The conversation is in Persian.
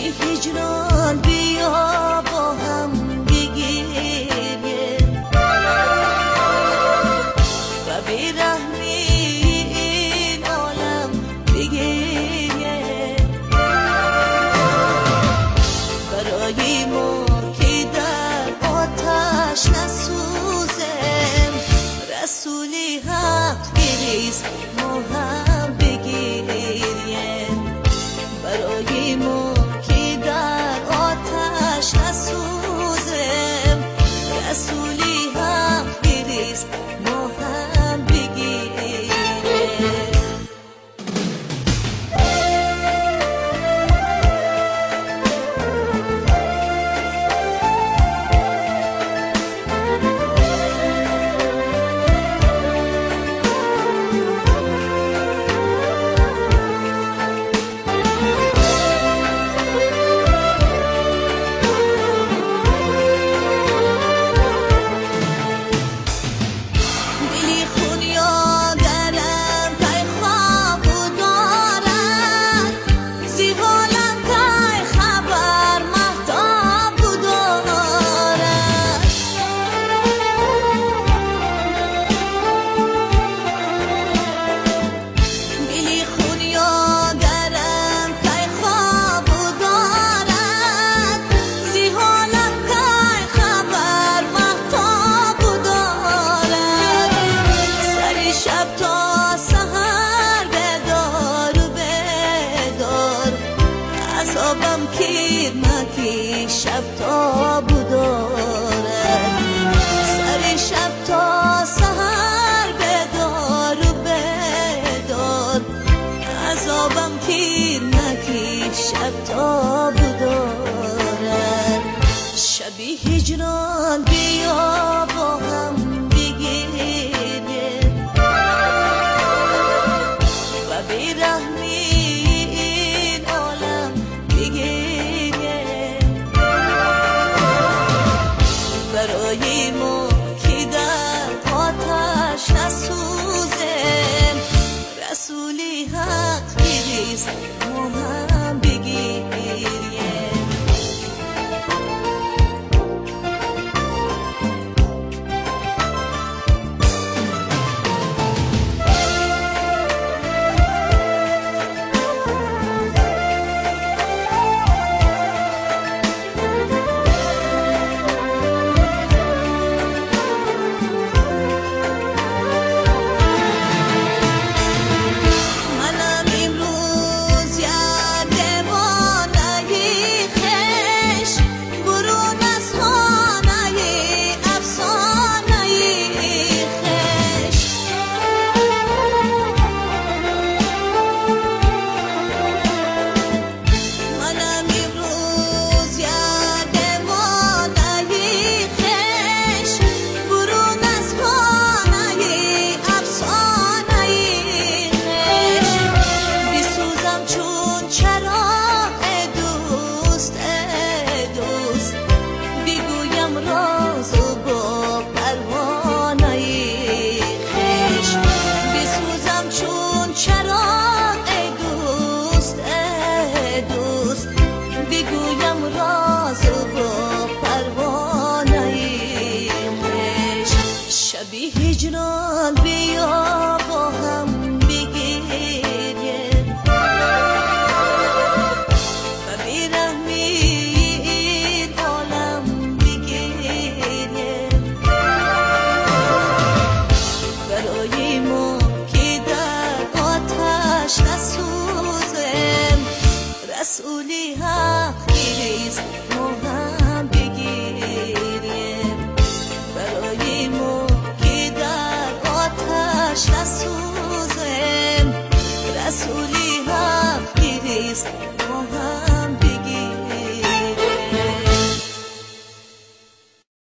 شبیه هجران بیا با هم بگیریم و بیرحمی این عالم بگیریم برای ما که در آتش نسوزیم رسولی حق بریز ما هم بگیریم برای ما که در آتش نسوزیم رسولی حق بریز ما هم بگیریم عذابم کیر مکی شب تا بدارد سر شب تا سحر بدار و بدار عذابم کیر مکی شب تا بدارد شبی هجران بیا با هم بگیریم و بیرحمی برای ما که در آتش نسوزیم رسولی حق بریز ما هم بگیریم هجران بیا با هم بگیریم و بیرحمی این عالم بگیریم برای ما که در آتش نسوزیم رسولی حق بریز ما هم بگیریم برای ما نسوزیم رسولی حق بریز ما هم